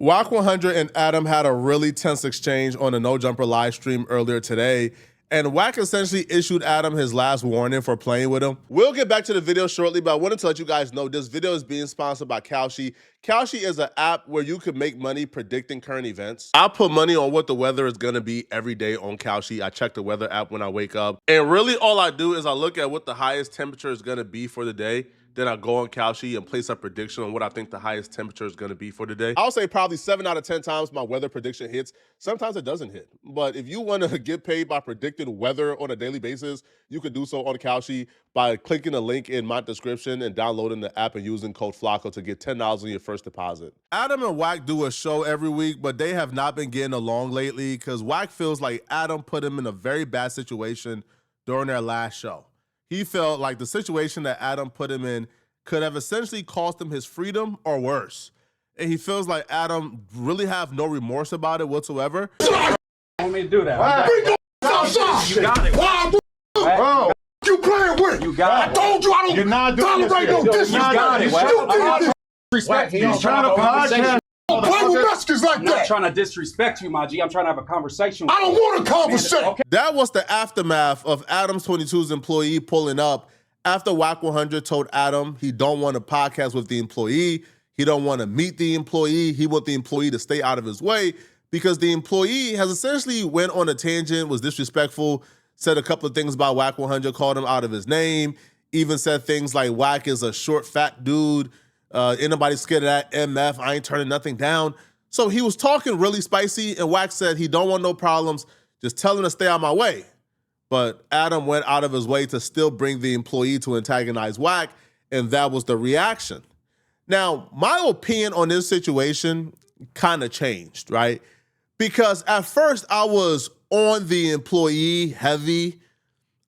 Wack 100 and Adam had a really tense exchange on the No Jumper live stream earlier today, and Wack essentially issued Adam his last warning for playing with him. We'll get back to the video shortly, but I wanted to let you guys know this video is being sponsored by Kalshi. Kalshi is an app where you can make money predicting current events. I put money on what the weather is gonna be every day on Kalshi. I check the weather app when I wake up, and really all I do is I look at what the highest temperature is gonna be for the day. Then I go on Kalshi and place a prediction on what I think the highest temperature is gonna be for the day. I'll say probably 7 out of 10 times my weather prediction hits. Sometimes it doesn't hit. But if you wanna get paid by predicting weather on a daily basis, you can do so on Kalshi by clicking the link in my description and downloading the app and using code FLACO to get $10 on your first deposit. Adam and Wack do a show every week, but they have not been getting along lately because Wack feels like Adam put him in a very bad situation during their last show. He felt like the situation that Adam put him in could have essentially cost him his freedom or worse. And he feels like Adam really have no remorse about it whatsoever. Want me to do that? Wow. You got it. Wow, bro. You playing with? You got it. I told you I don't tolerate no disrespect. You got it. Well, Respect. He's trying to podcast. Don't play with messages like I'm not that. trying to disrespect you, my G. I'm trying to have a conversation with I don't want a conversation. Okay. That was the aftermath of Adam's 22's employee pulling up after Wack 100 told Adam he don't want to podcast with the employee. He don't want to meet the employee. He want the employee to stay out of his way because the employee has essentially went on a tangent, was disrespectful, said a couple of things about Wack 100, called him out of his name, even said things like Wack is a short, fat dude. Anybody scared of that? MF, I ain't turning nothing down. So he was talking really spicy, and Wack said he don't want no problems, just tell him to stay out of my way. But Adam went out of his way to still bring the employee to antagonize Wack, and that was the reaction. Now, my opinion on this situation kind of changed, right? Because at first I was on the employee heavy.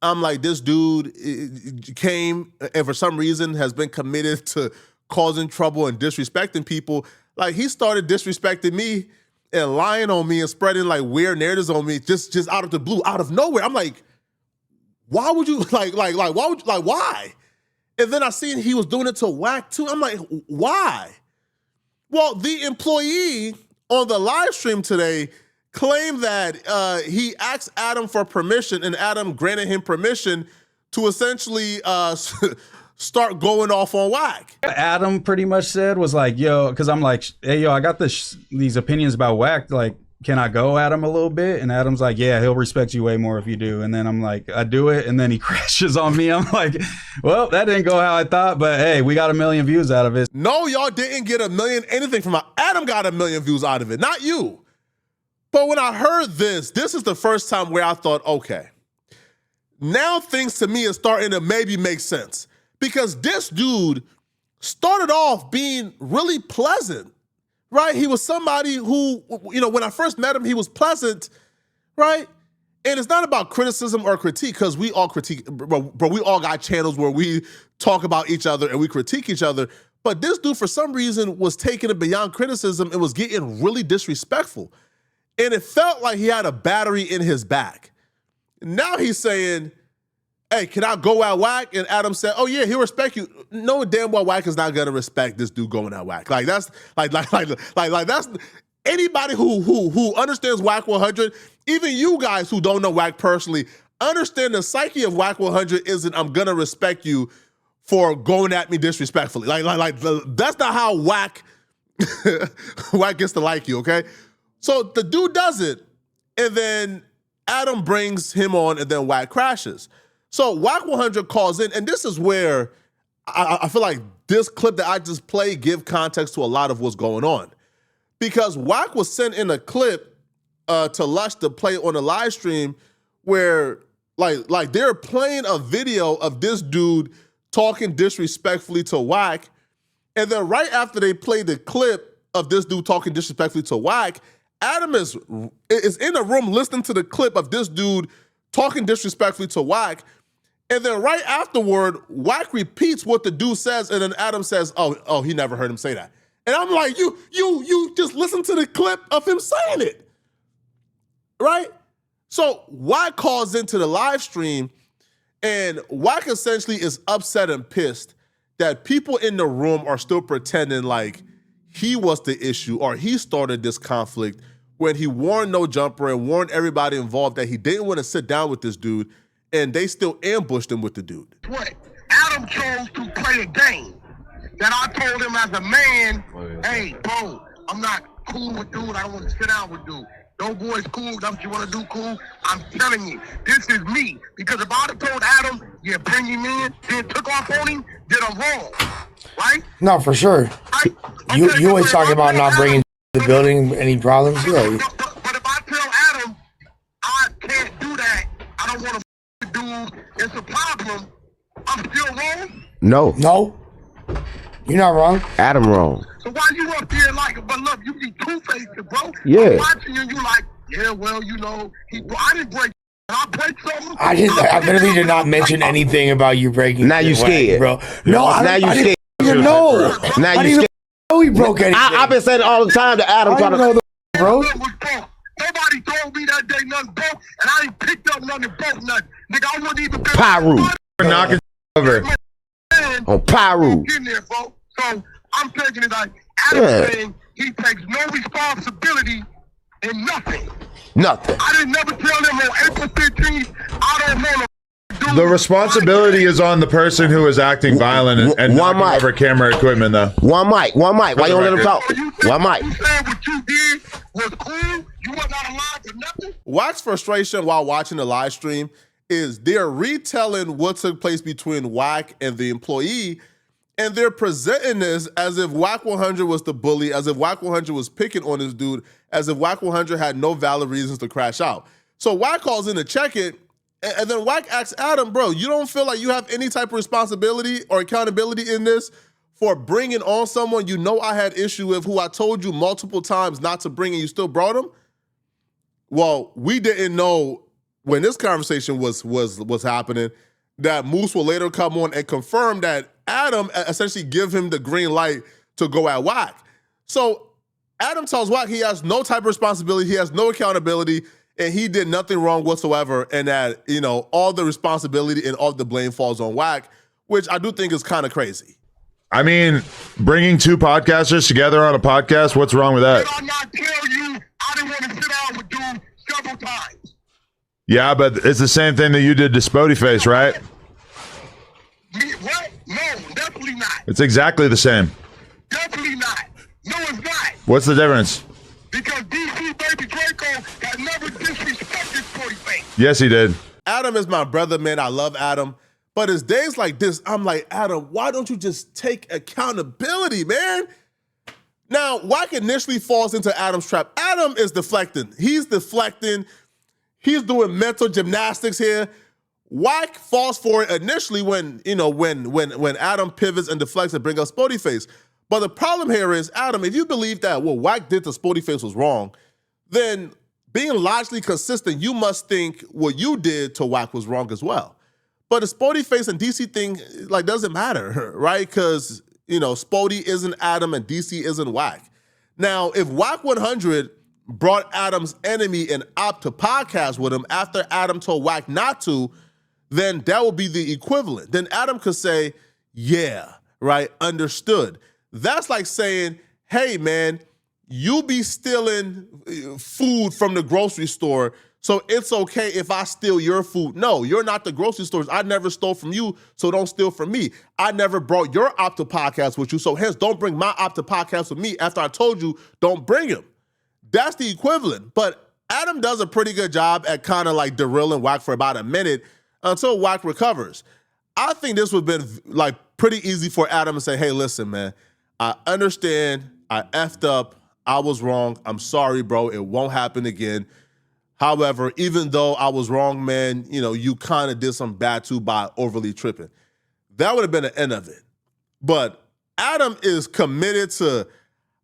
I'm like, this dude came and for some reason has been committed to causing trouble and disrespecting people. Like, he started disrespecting me and lying on me and spreading like weird narratives on me just out of the blue, out of nowhere. I'm like, why would you why? And then I seen he was doing it to Wack too. I'm like, why? Well, the employee on the live stream today claimed that he asked Adam for permission and Adam granted him permission to essentially start going off on Wack. Adam pretty much said was like, yo, because I'm like, hey, yo, I got these opinions about Wack. Like, can I go at him a little bit? And Adam's like, yeah, he'll respect you way more if you do. And then I'm like, I do it. And then he crashes on me. I'm like, well, that didn't go how I thought. But hey, we got 1 million views out of it. No, y'all didn't get 1 million anything from it. Adam got 1 million views out of it, not you. But when I heard this is the first time where I thought, okay, now things to me are starting to maybe make sense. Because this dude started off being really pleasant, right? He was somebody who, you know, when I first met him, he was pleasant, right? And it's not about criticism or critique, because we all critique, but we all got channels where we talk about each other and we critique each other. But this dude, for some reason, was taking it beyond criticism and was getting really disrespectful. And it felt like he had a battery in his back. Now he's saying, hey, can I go at Wack? And Adam said, oh yeah, he'll respect you. Knowing damn well Wack is not gonna respect this dude going at Wack. Like that's like that's anybody who understands Wack 100, even you guys who don't know Wack personally, understand the psyche of Wack 100 isn't I'm gonna respect you for going at me disrespectfully. That's not how Wack Wack gets to like you, okay? So the dude does it, and then Adam brings him on, and then Wack crashes. So Wack 100 calls in, and this is where I feel like this clip that I just played give context to a lot of what's going on. Because Wack was sent in a clip to Lush to play on a live stream where like they're playing a video of this dude talking disrespectfully to Wack, and then right after they play the clip of this dude talking disrespectfully to Wack, Adam is in a room listening to the clip of this dude talking disrespectfully to Wack. And then right afterward, Wack repeats what the dude says, and then Adam says, oh, he never heard him say that. And I'm like, you just listen to the clip of him saying it, right? So Wack calls into the live stream, and Wack essentially is upset and pissed that people in the room are still pretending like he was the issue or he started this conflict when he warned No Jumper and warned everybody involved that he didn't want to sit down with this dude, and they still ambushed him with the dude. What? Adam chose to play a game that I told him as a man, hey, bro, I'm not cool with dude. I don't want to sit down with dude. No boy's cool. That's what you want to do, cool. I'm telling you, this is me. Because if I'd have told Adam, yeah, bring him in, then took off on him, then I'm wrong. Right? No, for sure. Right? You always talking about not bringing the building any problems. Yeah. But if I tell Adam, I can't do that, I don't want to dude, it's a problem, I'm still wrong? No. You're not wrong. Adam wrong. So why you up there like, but look, you be two-faced, bro. Yeah. I'm watching you, you like, yeah, well, you know, I didn't break. I break something. I literally did not mention anything about you breaking. Now you scared, bro. No, now you scared. No. Now I you scared. know he broke anything. I've been saying it all the time to Adam. I don't know bro. Nobody told me that day nothing broke, and I ain't picked up nothing broke nothing. Nigga, I wouldn't even been Pyro. We're knocking over. On Pyro. in there, bro. So I'm taking it like Adam saying he takes no responsibility in nothing. Nothing. I didn't never tell them on April 15th, I don't know. The responsibility is on the person who is acting violent and One knocking mic. over camera equipment, though. One mic. Why you don't let him talk? One mic. You said what you did was cool. You were not alive for nothing. Wack's frustration while watching the live stream is they're retelling what took place between Wack and the employee, and they're presenting this as if Wack 100 was the bully, as if Wack 100 was picking on this dude, as if Wack 100 had no valid reasons to crash out. So Wack calls in to check it, and then Wack asks Adam, bro, you don't feel like you have any type of responsibility or accountability in this for bringing on someone you know I had issue with, who I told you multiple times not to bring, and you still brought him? Well, we didn't know when this conversation was happening that Moose will later come on and confirm that Adam essentially give him the green light to go at Wack. So Adam tells Wack he has no type of responsibility, he has no accountability, and he did nothing wrong whatsoever, and that, you know, all the responsibility and all the blame falls on Wack, which I do think is kind of crazy. I mean, bringing two podcasters together on a podcast, what's wrong with that? Did I not tell you I didn't want to sit down with dude several times? Yeah, but it's the same thing that you did to Spody Face, right? Me, what? No, definitely not. It's exactly the same. Definitely not. No, it's not. What's the difference? Because DC Baby Draco has never disrespected Spody Face. Yes, he did. Adam is my brother, man. I love Adam. But it's days like this, I'm like, Adam, why don't you just take accountability, man? Now, Wack initially falls into Adam's trap. Adam is deflecting. He's deflecting. He's doing mental gymnastics here. Wack falls for it initially when Adam pivots and deflects and brings up Spody Face. But the problem here is, Adam, if you believe that what Wack did to Spody Face was wrong, then being logically consistent, you must think what you did to Wack was wrong as well. But the Spody Face and DC thing, like, doesn't matter, right? Because, you know, Spody isn't Adam and DC isn't Wack. Now, if Wack 100 brought Adam's enemy and Op to podcast with him after Adam told Wack not to, then that would be the equivalent. Then Adam could say, yeah, right, understood. That's like saying, hey, man, you be stealing food from the grocery store, so it's okay if I steal your food. No, you're not the grocery stores. I never stole from you, so don't steal from me. I never brought your Opta podcast with you, so hence don't bring my Opta podcast with me after I told you don't bring him. That's the equivalent. But Adam does a pretty good job at kind of like derailing Wack for about a minute until Wack recovers. I think this would have been like pretty easy for Adam to say, hey, listen, man, I understand. I effed up. I was wrong. I'm sorry, bro. It won't happen again. However, even though I was wrong, man, you know, you kind of did some bad too by overly tripping. That would have been the end of it. But Adam is committed to,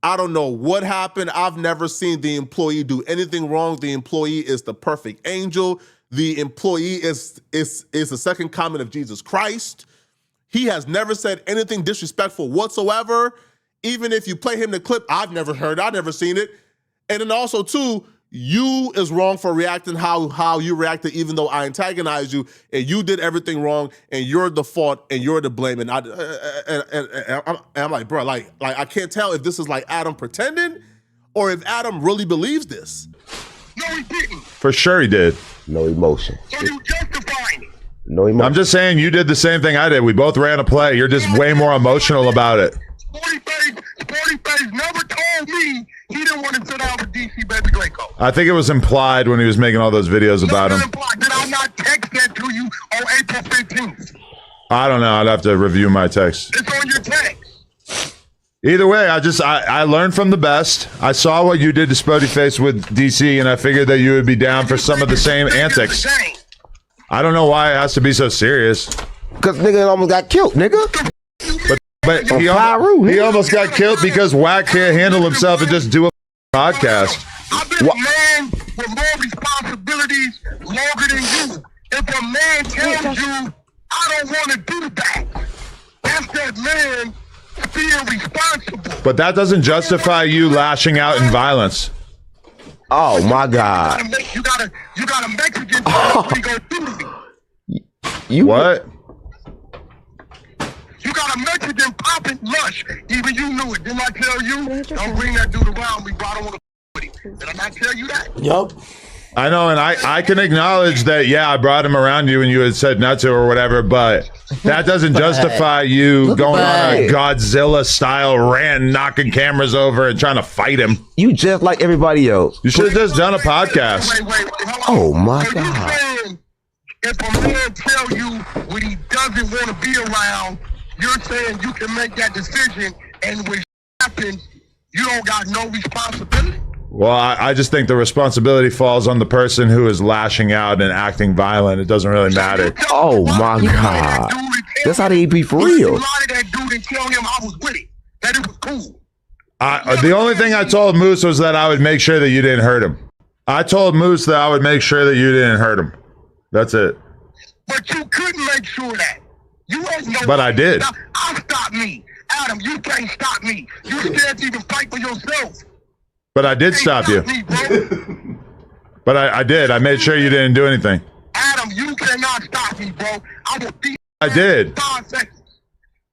I don't know what happened. I've never seen the employee do anything wrong. The employee is the perfect angel. The employee is the second coming of Jesus Christ. He has never said anything disrespectful whatsoever. Even if you play him the clip, I've never heard, I've never seen it. And then also, too, you is wrong for reacting how you reacted, even though I antagonized you, and you did everything wrong, and you're the fault, and you're the blame. And I'm like, bro, like I can't tell if this is like Adam pretending, or if Adam really believes this. No, he didn't. For sure he did. No emotion. So you justifying it. No emotion. I'm just saying you did the same thing I did. We both ran a play. You're just way more emotional about it. Sporty Face never told me he didn't want to sit down with DC Baby Glencoe. I think it was implied when he was making all those videos about him. Did I not text that to you on April 15th? I don't know. I'd have to review my text. It's on your text. Either way, I learned from the best. I saw what you did to Spotty Face with DC, and I figured that you would be down for some of the same antics. I don't know why it has to be so serious. Because nigga almost got killed, nigga. But he almost got killed because Wack can't handle himself and just do a podcast. I've been a man with more responsibilities longer than you. If a man tells you, I don't want to do that, that's that man being responsible. But that doesn't justify you lashing out in violence. Oh my God. You got a Mexican what he gonna do to me. You What? You got a Mexican popping lush. Even you knew it. Didn't I tell you? Don't bring that dude around me, bro. I don't want to with him. Did I not tell you that? Yup. I know, and I can acknowledge that, yeah, I brought him around you and you had said not to or whatever, but that doesn't justify you going on a Godzilla-style rant, knocking cameras over and trying to fight him. You just like everybody else. You should have just done a podcast. Wait, hold on. Oh my So God. you saying if a man tell you what he doesn't want to be around, you're saying you can make that decision, and when happens, you don't got no responsibility? Well, I just think the responsibility falls on the person who is lashing out and acting violent. It doesn't really matter. Oh my God. That's how they be for real. You lied to that dude and tell him I was with it, that it was cool. The only thing I told Moose was that I would make sure that you didn't hurt him. I told Moose that I would make sure that you didn't hurt him. That's it. But you couldn't make sure that. You ain't no. But I did. I'll stop me. Adam, you can't stop me. You scared to even fight for yourself. But I did stop you. Me, bro. But I did. I made sure you didn't do anything. Adam, you cannot stop me, bro. I will beat I did. 5 seconds.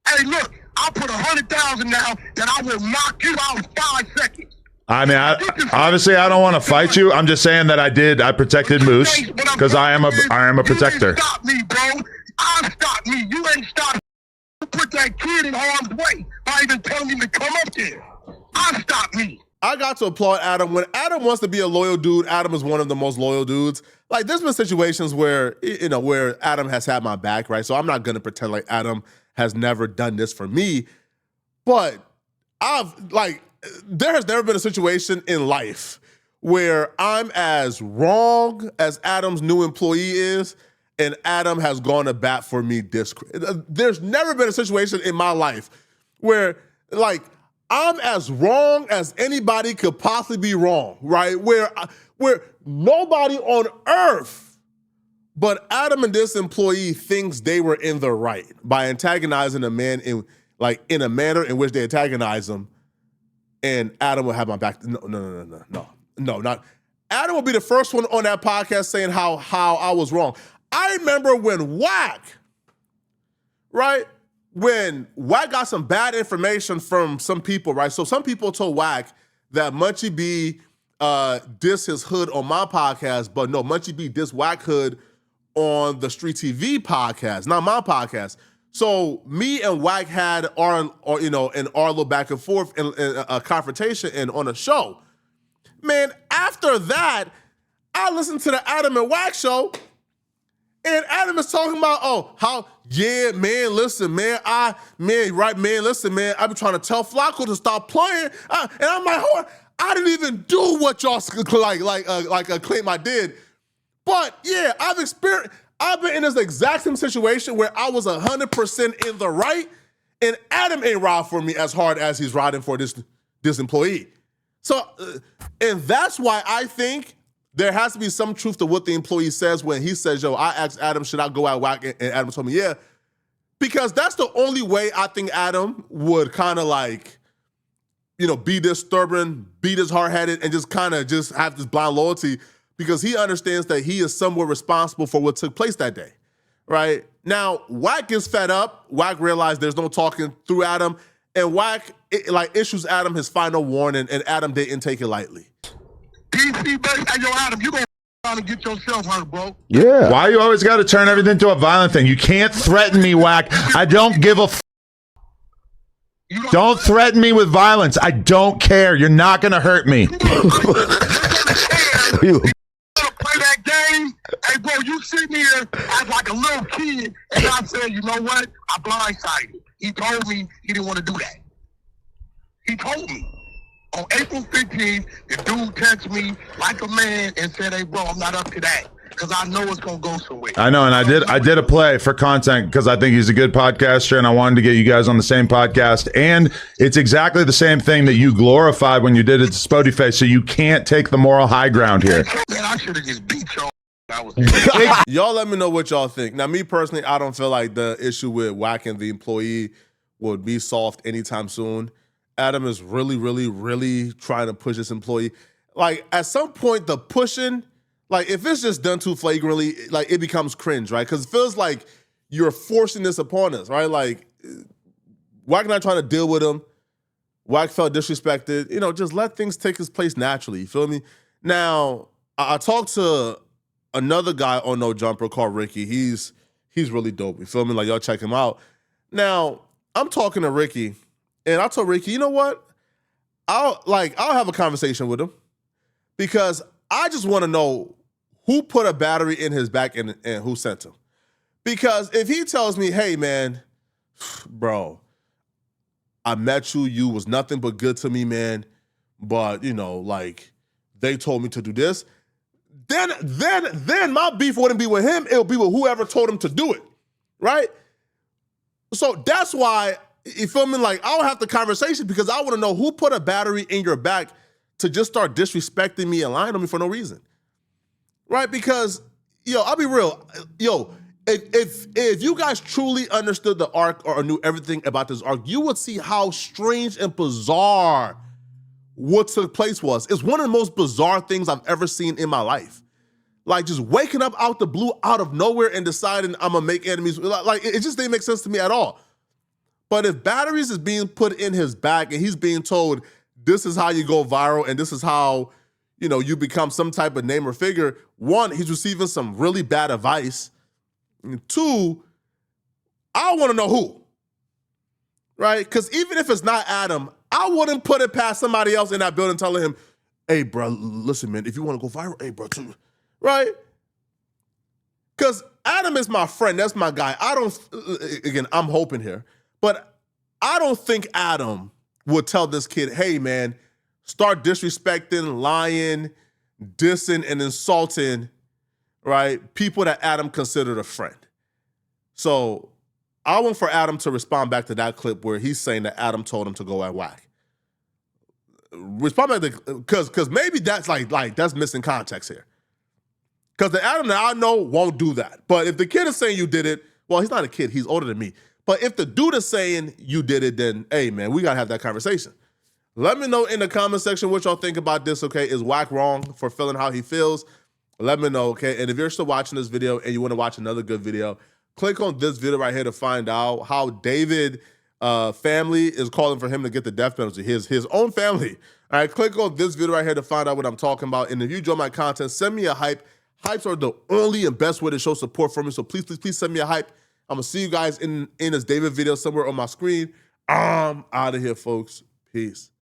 Hey, look, I'll put 100,000 now that I will knock you out in 5 seconds. I mean, obviously, I don't want to fight you. I'm just saying that I did. I protected Moose because I am a protector. You didn't stop me, bro. I'll stop me. You ain't stop me. You put that kid in harm's way by even telling him to come up there. I'll stop me. I got to applaud Adam. When Adam wants to be a loyal dude, Adam is one of the most loyal dudes. Like, there's been situations where, you know, where Adam has had my back, right? So I'm not going to pretend like Adam has never done this for me. But there has never been a situation in life where I'm as wrong as Adam's new employee is, and Adam has gone to bat for me. There's never been a situation in my life where, like, I'm as wrong as anybody could possibly be wrong, right? Where nobody on earth but Adam and this employee thinks they were in the right by antagonizing a man in a manner in which they antagonize him, and Adam will have my back. No, not Adam will be the first one on that podcast saying how I was wrong. I remember when Wack, right? When Wack got some bad information from some people, right? So some people told Wack that Munchie B diss his hood on my podcast, but no, Munchie B diss Wack hood on the Street TV podcast, not my podcast. So me and Wack had an little back and forth and a confrontation and on a show. Man, after that, I listened to the Adam and Wack show, and Adam is talking about, listen, man, I be trying to tell Flacco to stop playing, and I'm like, hold on, I didn't even do what y'all claim I did, but yeah, I've been in this exact same situation where I was 100% in the right, and Adam ain't ride for me as hard as he's riding for this employee. So, and that's why I think there has to be some truth to what the employee says when he says, yo, I asked Adam, should I go at Wack? And Adam told me, yeah. Because that's the only way I think Adam would kind of be this stubborn, be this hard-headed, and just kind of just have this blind loyalty because he understands that he is somewhat responsible for what took place that day, right? Now, Wack gets fed up. Wack realized there's no talking through Adam, and Wack issues Adam his final warning, and Adam didn't take it lightly. DC, baby, hey, yo, Adam, you gonna try to get yourself hurt, bro. Yeah. Why you always got to turn everything to a violent thing? You can't threaten me, Wack. I don't give a Don't threaten me with violence. I don't care. You're not going to hurt me. Play that game. Hey, bro, you sit here as like a little kid, and I said, you know what? I blindsided. He told me he didn't want to do that. He told me. On April 15th, the dude texted me like a man and said, hey, bro, I'm not up to that because I know it's going to go somewhere. I know, and I did a play for content because I think he's a good podcaster, and I wanted to get you guys on the same podcast. And it's exactly the same thing that you glorified when you did it to Spodie Face, so you can't take the moral high ground here. Man, I should have just beat y'all. Y'all let me know what y'all think. Now, me personally, I don't feel like the issue with Wack and the employee would be solved anytime soon. Adam is really, really, really trying to push this employee. Like, at some point, the pushing, like, if it's just done too flagrantly, like, it becomes cringe, right? Because it feels like you're forcing this upon us, right? Like, Wack not trying to deal with him. Wack felt disrespected. Just let things take its place naturally. You feel me? Now, I talked to another guy on No Jumper called Ricky. He's really dope. You feel me? Like, y'all check him out. Now, I'm talking to Ricky, and I told Ricky, you know what? I'll have a conversation with him because I just want to know who put a battery in his back and who sent him. Because if he tells me, hey, man, bro, I met you. You was nothing but good to me, man. But, they told me to do this. Then my beef wouldn't be with him. It'll be with whoever told him to do it, right? So that's why, you feel me? Like, I'll have the conversation because I want to know who put a battery in your back to just start disrespecting me and lying to me for no reason, right? Because, I'll be real. If you guys truly understood the arc or knew everything about this arc, you would see how strange and bizarre what took place was. It's one of the most bizarre things I've ever seen in my life. Like, just waking up out the blue, out of nowhere, and deciding I'm gonna make enemies. Like, it just didn't make sense to me at all. But if batteries is being put in his back and he's being told, this is how you go viral and this is how, you become some type of name or figure, one, he's receiving some really bad advice. And two, I want to know who, right? Because even if it's not Adam, I wouldn't put it past somebody else in that building telling him, hey, bro, listen, man, if you want to go viral, hey, bro, right? Because Adam is my friend. That's my guy. I'm hoping here. But I don't think Adam would tell this kid, hey, man, start disrespecting, lying, dissing, and insulting, right, people that Adam considered a friend. So I want for Adam to respond back to that clip where he's saying that Adam told him to go at Wack. Respond back to, because maybe that's that's missing context here. Because the Adam that I know won't do that. But if the kid is saying you did it, well, he's not a kid. He's older than me. But if the dude is saying you did it, then, hey, man, we got to have that conversation. Let me know in the comment section what y'all think about this, okay? Is Wack wrong for feeling how he feels? Let me know, okay? And if you're still watching this video and you want to watch another good video, click on this video right here to find out how David family is calling for him to get the death penalty, his own family. All right, click on this video right here to find out what I'm talking about. And if you enjoy my content, send me a hype. Hypes are the only and best way to show support for me. So please, please, please send me a hype. I'm going to see you guys in this David video somewhere on my screen. I'm out of here, folks. Peace.